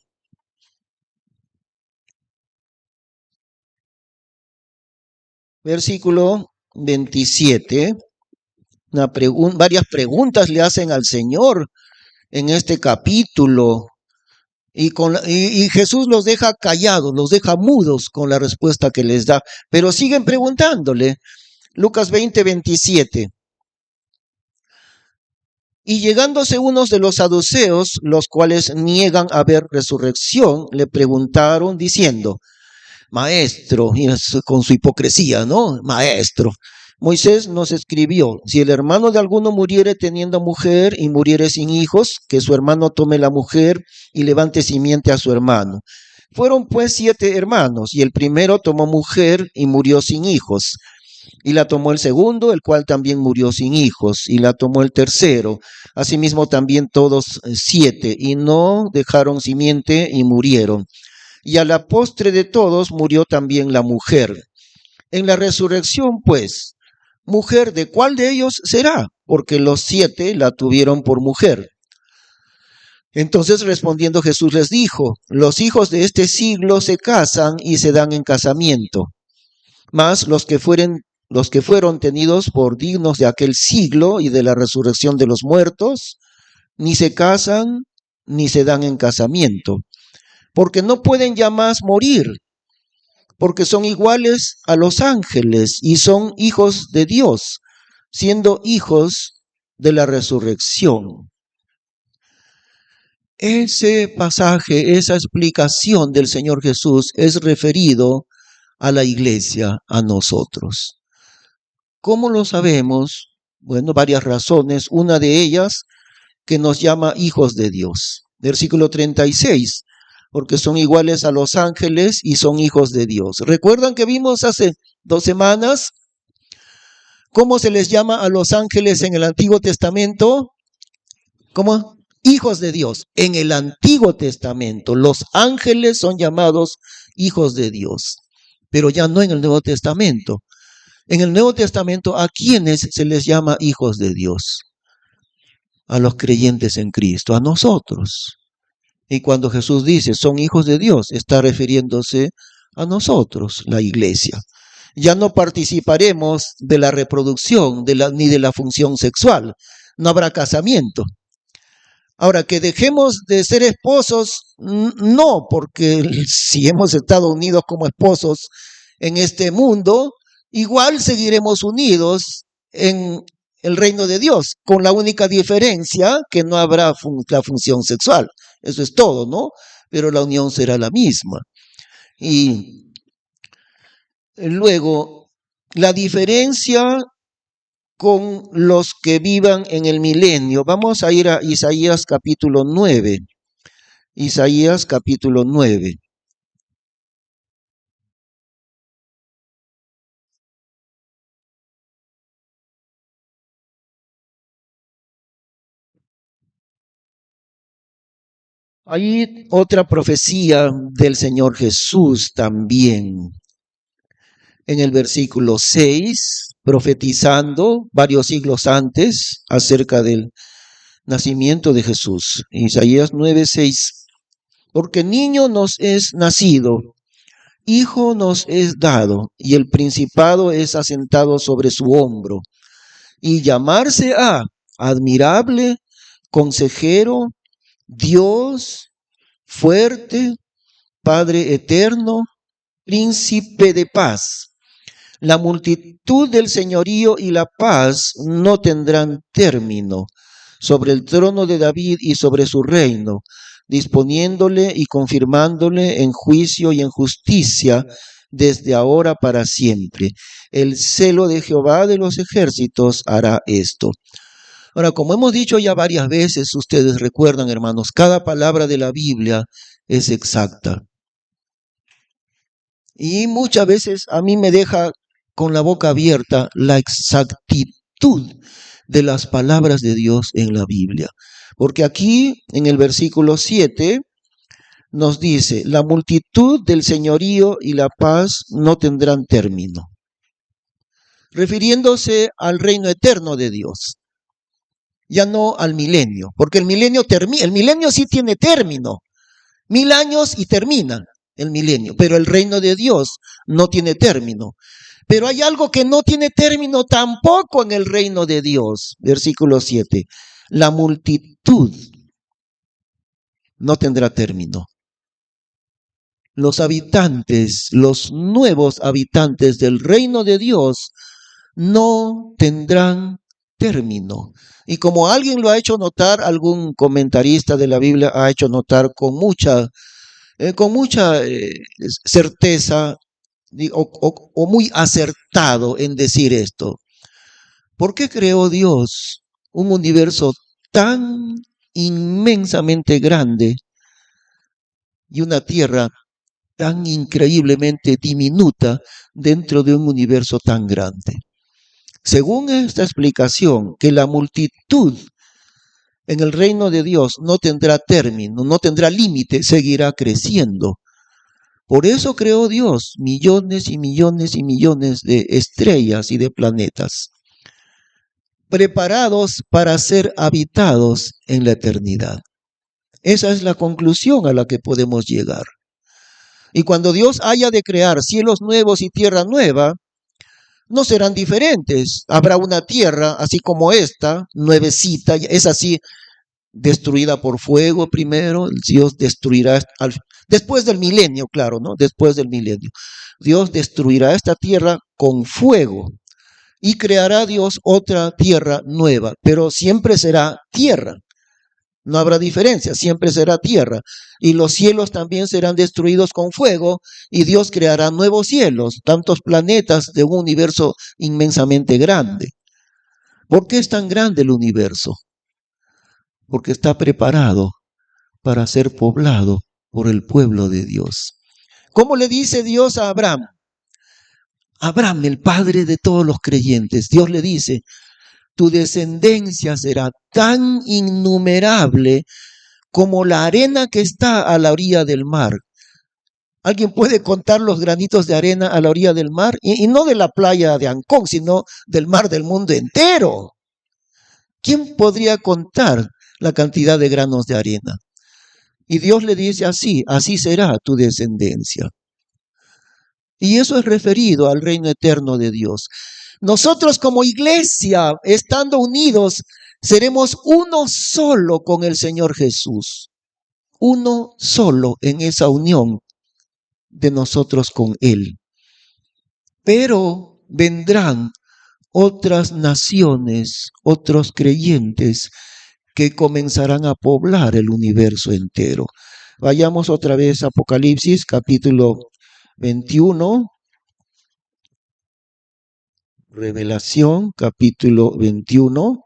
[SPEAKER 1] Versículo 27. Varias preguntas le hacen al Señor en este capítulo. Y Jesús los deja callados, los deja mudos con la respuesta que les da. Pero siguen preguntándole. Lucas 20, 27. Y llegándose unos de los saduceos, los cuales niegan haber resurrección, le preguntaron diciendo, Maestro, y con su hipocresía, ¿no? Maestro, Moisés nos escribió, si el hermano de alguno muriere teniendo mujer y muriere sin hijos, que su hermano tome la mujer y levante simiente a su hermano. Fueron pues 7 hermanos, y el primero tomó mujer y murió sin hijos. Y la tomó el segundo, el cual también murió sin hijos, y la tomó el tercero, asimismo también todos 7, y no dejaron simiente y murieron. Y a la postre de todos murió también la mujer. En la resurrección, pues, ¿mujer de cuál de ellos será? Porque los 7 la tuvieron por mujer. Entonces respondiendo Jesús les dijo, los hijos de este siglo se casan y se dan en casamiento, mas los que fueron tenidos por dignos de aquel siglo y de la resurrección de los muertos, ni se casan ni se dan en casamiento, porque no pueden ya más morir, porque son iguales a los ángeles y son hijos de Dios, siendo hijos de la resurrección. Ese pasaje, esa explicación del Señor Jesús es referido a la iglesia, a nosotros. ¿Cómo lo sabemos? Bueno, varias razones. Una de ellas, que nos llama hijos de Dios. Versículo 36, porque son iguales a los ángeles y son hijos de Dios. ¿Recuerdan que vimos hace 2 semanas cómo se les llama a los ángeles en el Antiguo Testamento? ¿Cómo? Hijos de Dios. En el Antiguo Testamento, los ángeles son llamados hijos de Dios, pero ya no en el Nuevo Testamento. En el Nuevo Testamento, ¿a quiénes se les llama hijos de Dios? A los creyentes en Cristo, a nosotros. Y cuando Jesús dice, son hijos de Dios, está refiriéndose a nosotros, la iglesia. Ya no participaremos de la reproducción ni de la función sexual. No habrá casamiento. Ahora, que dejemos de ser esposos, no, porque si hemos estado unidos como esposos en este mundo, igual seguiremos unidos en el reino de Dios, con la única diferencia que no habrá la función sexual. Eso es todo, ¿no? Pero la unión será la misma. Y luego, la diferencia con los que vivan en el milenio. Vamos a ir a Isaías capítulo 9. Isaías capítulo 9. Hay otra profecía del Señor Jesús también. En el versículo 6, profetizando varios siglos antes acerca del nacimiento de Jesús. Isaías 9:6. Porque niño nos es nacido, hijo nos es dado, y el principado es asentado sobre su hombro. Y llamarse a admirable, consejero, Dios fuerte, Padre eterno, príncipe de paz. La multitud del señorío y la paz no tendrán término sobre el trono de David y sobre su reino, disponiéndole y confirmándole en juicio y en justicia desde ahora para siempre. El celo de Jehová de los ejércitos hará esto. Ahora, como hemos dicho ya varias veces, ustedes recuerdan, hermanos, cada palabra de la Biblia es exacta. Y muchas veces a mí me deja con la boca abierta la exactitud de las palabras de Dios en la Biblia. Porque aquí, en el versículo 7, nos dice, la multitud del señorío y la paz no tendrán término. Refiriéndose al reino eterno de Dios. Ya no al milenio, porque el milenio sí tiene término, 1000 años y termina el milenio, pero el reino de Dios no tiene término. Pero hay algo que no tiene término tampoco en el reino de Dios. Versículo 7, la multitud no tendrá término. Los habitantes, los nuevos habitantes del reino de Dios no tendrán término. Y como alguien lo ha hecho notar, algún comentarista de la Biblia ha hecho notar con mucha certeza o muy acertado en decir esto. ¿Por qué creó Dios un universo tan inmensamente grande y una tierra tan increíblemente diminuta dentro de un universo tan grande? Según esta explicación, que la multitud en el reino de Dios no tendrá término, no tendrá límite, seguirá creciendo. Por eso creó Dios millones y millones y millones de estrellas y de planetas, preparados para ser habitados en la eternidad. Esa es la conclusión a la que podemos llegar. Y cuando Dios haya de crear cielos nuevos y tierra nueva, no serán diferentes. Habrá una tierra así como esta, nuevecita, es así, destruida por fuego primero. Dios destruirá, después del milenio, claro, ¿no? Después del milenio. Dios destruirá esta tierra con fuego y creará Dios otra tierra nueva, pero siempre será tierra. No habrá diferencia, siempre será tierra. Y los cielos también serán destruidos con fuego y Dios creará nuevos cielos, tantos planetas de un universo inmensamente grande. ¿Por qué es tan grande el universo? Porque está preparado para ser poblado por el pueblo de Dios. ¿Cómo le dice Dios a Abraham? Abraham, el padre de todos los creyentes, Dios le dice: tu descendencia será tan innumerable como la arena que está a la orilla del mar. ¿Alguien puede contar los granitos de arena a la orilla del mar? Y no de la playa de Ancón, sino del mar del mundo entero. ¿Quién podría contar la cantidad de granos de arena? Y Dios le dice así: así será tu descendencia. Y eso es referido al reino eterno de Dios. Nosotros como iglesia, estando unidos, seremos uno solo con el Señor Jesús. Uno solo en esa unión de nosotros con Él. Pero vendrán otras naciones, otros creyentes que comenzarán a poblar el universo entero. Vayamos otra vez a Apocalipsis, capítulo 21. Revelación, capítulo 21.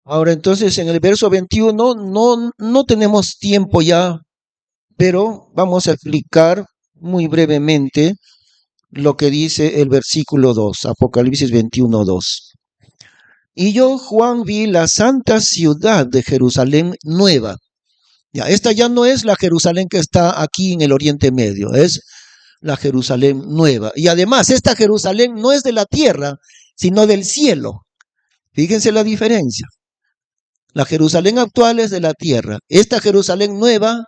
[SPEAKER 1] Ahora entonces en el verso 21 no tenemos tiempo ya, pero vamos a explicar muy brevemente lo que dice el versículo 2, Apocalipsis 21, 2. Y yo, Juan, vi la santa ciudad de Jerusalén nueva. Ya, esta ya no es la Jerusalén que está aquí en el Oriente Medio, es la Jerusalén nueva. Y además, esta Jerusalén no es de la tierra, sino del cielo. Fíjense la diferencia. La Jerusalén actual es de la tierra. Esta Jerusalén nueva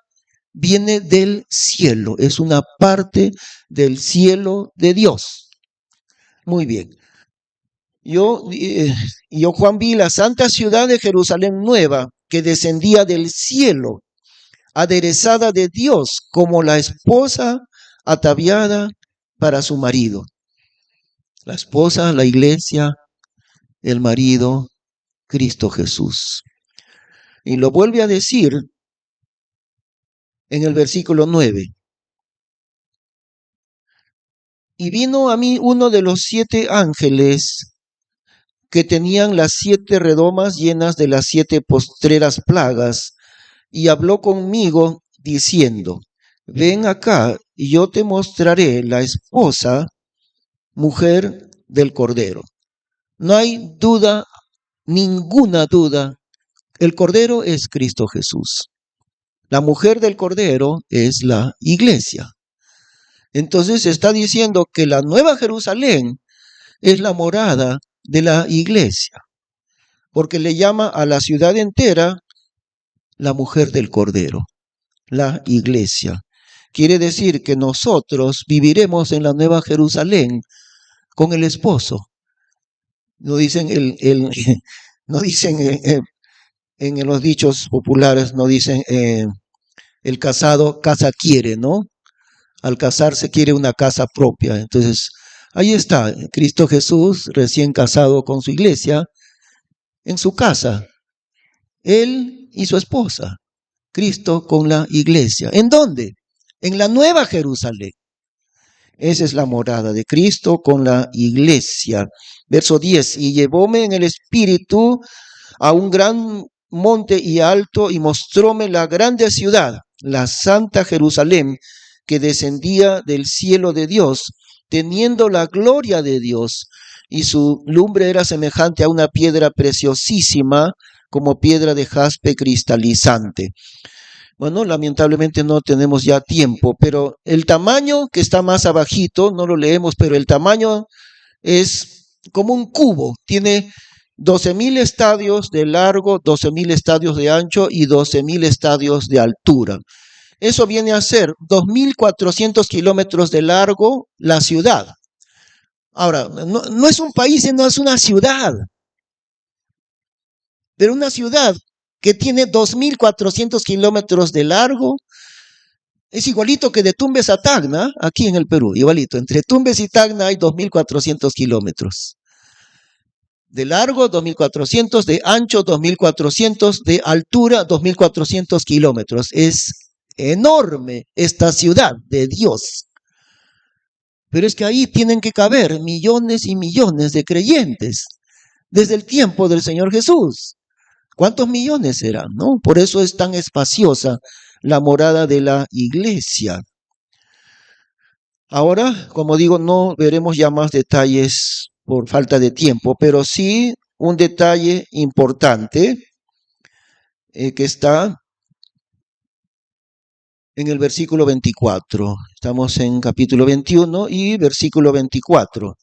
[SPEAKER 1] viene del cielo. Es una parte del cielo de Dios. Muy bien. Yo, Juan, vi la santa ciudad de Jerusalén nueva que descendía del cielo, aderezada de Dios como la esposa ataviada para su marido. La esposa, la iglesia, el marido, Cristo Jesús. Y lo vuelve a decir en el versículo 9. Y vino a mí uno de los 7 ángeles que tenían las 7 redomas llenas de las 7 postreras plagas, y habló conmigo diciendo: ven acá, y yo te mostraré la esposa, mujer del Cordero. No hay duda, ninguna duda, el Cordero es Cristo Jesús. La mujer del Cordero es la iglesia. Entonces está diciendo que la Nueva Jerusalén es la morada de la iglesia, porque le llama a la ciudad entera la mujer del Cordero, la iglesia. Quiere decir que nosotros viviremos en la Nueva Jerusalén con el esposo. No dicen no dicen en los dichos populares, no dicen el casado casa quiere, ¿no? Al casarse quiere una casa propia. Entonces, ahí está Cristo Jesús recién casado con su iglesia en su casa. Él y su esposa. Cristo con la iglesia. ¿En dónde? En la Nueva Jerusalén. Esa es la morada de Cristo con la iglesia. Verso 10. Y llevóme en el espíritu a un gran monte y alto, y mostróme la grande ciudad, la santa Jerusalén, que descendía del cielo de Dios, teniendo la gloria de Dios, y su lumbre era semejante a una piedra preciosísima, como piedra de jaspe cristalizante. Bueno, lamentablemente no tenemos ya tiempo, pero el tamaño que está más abajito, no lo leemos, pero el tamaño es como un cubo, tiene 12,000 estadios de largo, 12,000 estadios de ancho y 12,000 estadios de altura. Eso viene a ser 2.400 kilómetros de largo la ciudad. Ahora, no es un país, sino es una ciudad. Pero una ciudad que tiene 2.400 kilómetros de largo es igualito que de Tumbes a Tacna, aquí en el Perú, igualito. Entre Tumbes y Tacna hay 2.400 kilómetros. De largo, 2.400, de ancho, 2.400, de altura, 2.400 kilómetros. Es enorme esta ciudad de Dios. Pero es que ahí tienen que caber millones y millones de creyentes desde el tiempo del Señor Jesús. ¿Cuántos millones serán, no? Por eso es tan espaciosa la morada de la iglesia. Ahora, como digo, no veremos ya más detalles por falta de tiempo, pero sí un detalle importante que está en el versículo 24. Estamos en capítulo 21 y versículo 24.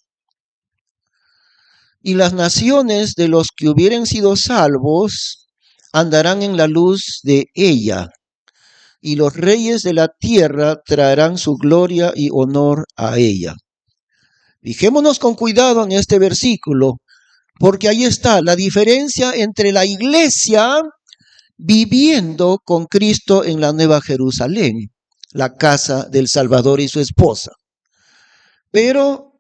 [SPEAKER 1] Y las naciones de los que hubieren sido salvos andarán en la luz de ella, y los reyes de la tierra traerán su gloria y honor a ella. Fijémonos con cuidado en este versículo, porque ahí está la diferencia entre la iglesia viviendo con Cristo en la Nueva Jerusalén, la casa del Salvador y su esposa. Pero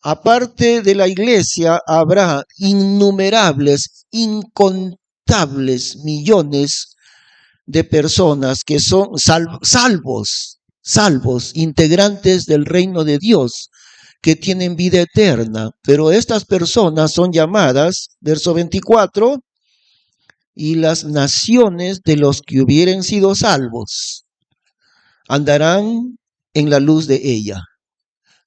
[SPEAKER 1] aparte de la iglesia habrá innumerables, incontables millones de personas que son salvos, integrantes del reino de Dios, que tienen vida eterna. Pero estas personas son llamadas, verso 24, y las naciones de los que hubieren sido salvos andarán en la luz de ella.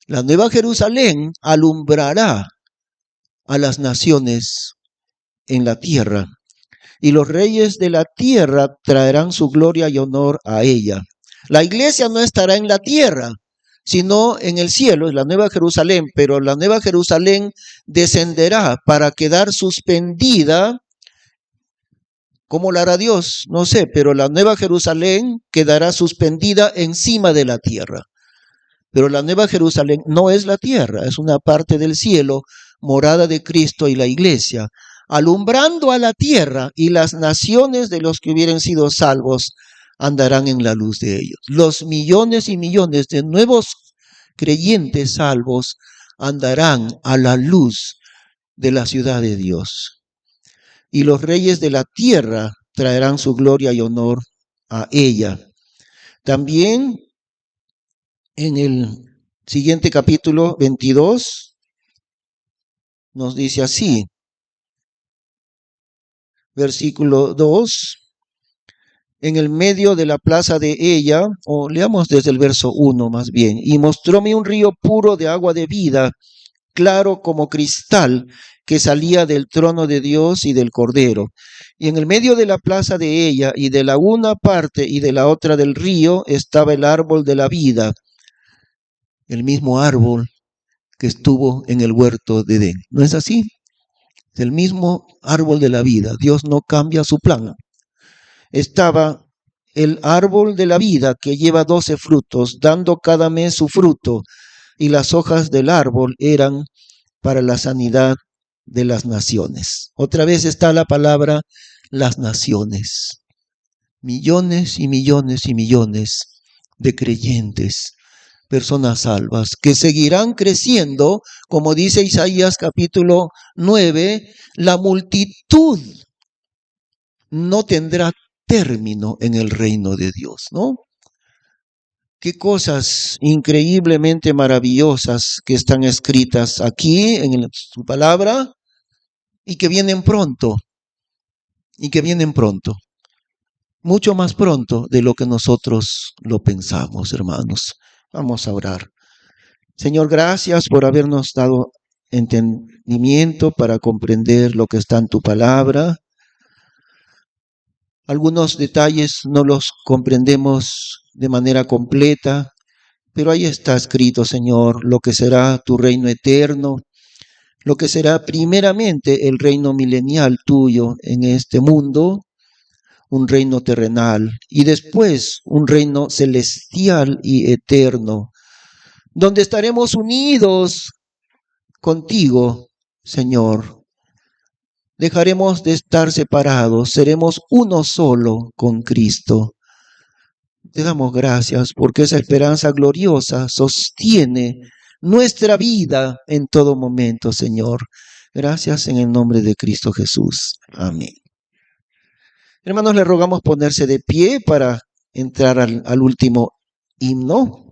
[SPEAKER 1] La Nueva Jerusalén alumbrará a las naciones en la tierra, y los reyes de la tierra traerán su gloria y honor a ella. La iglesia no estará en la tierra, sino en el cielo, es la Nueva Jerusalén, pero la Nueva Jerusalén descenderá para quedar suspendida. ¿Cómo lo hará Dios? No sé, pero la Nueva Jerusalén quedará suspendida encima de la tierra. Pero la Nueva Jerusalén no es la tierra, es una parte del cielo, morada de Cristo y la iglesia, alumbrando a la tierra, y las naciones de los que hubieren sido salvos andarán en la luz de ellos. Los millones y millones de nuevos creyentes salvos andarán a la luz de la ciudad de Dios. Y los reyes de la tierra traerán su gloria y honor a ella. También en el siguiente capítulo 22 nos dice así, versículo 2, en el medio de la plaza de ella, o leamos desde el verso 1 más bien, y mostróme un río puro de agua de vida, claro como cristal, que salía del trono de Dios y del Cordero. Y en el medio de la plaza de ella, y de la una parte y de la otra del río, estaba el árbol de la vida, el mismo árbol que estuvo en el huerto de Edén. ¿No es así? Es el mismo árbol de la vida. Dios no cambia su plan. Estaba el árbol de la vida que lleva 12 frutos, dando cada mes su fruto, y las hojas del árbol eran para la sanidad de las naciones. Otra vez está la palabra las naciones. Millones y millones y millones de creyentes, personas salvas, que seguirán creciendo, como dice Isaías capítulo 9, la multitud no tendrá término en el reino de Dios, ¿no? Qué cosas increíblemente maravillosas que están escritas aquí en su palabra y que vienen pronto, mucho más pronto de lo que nosotros lo pensamos, hermanos. Vamos a orar. Señor, gracias por habernos dado entendimiento para comprender lo que está en tu palabra. Algunos detalles no los comprendemos de manera completa, pero ahí está escrito, Señor, lo que será tu reino eterno, lo que será primeramente el reino milenial tuyo en este mundo, un reino terrenal y después un reino celestial y eterno, donde estaremos unidos contigo, Señor. Dejaremos de estar separados, seremos uno solo con Cristo. Te damos gracias porque esa esperanza gloriosa sostiene nuestra vida en todo momento, Señor. Gracias en el nombre de Cristo Jesús. Amén. Hermanos, le rogamos ponerse de pie para entrar al último himno.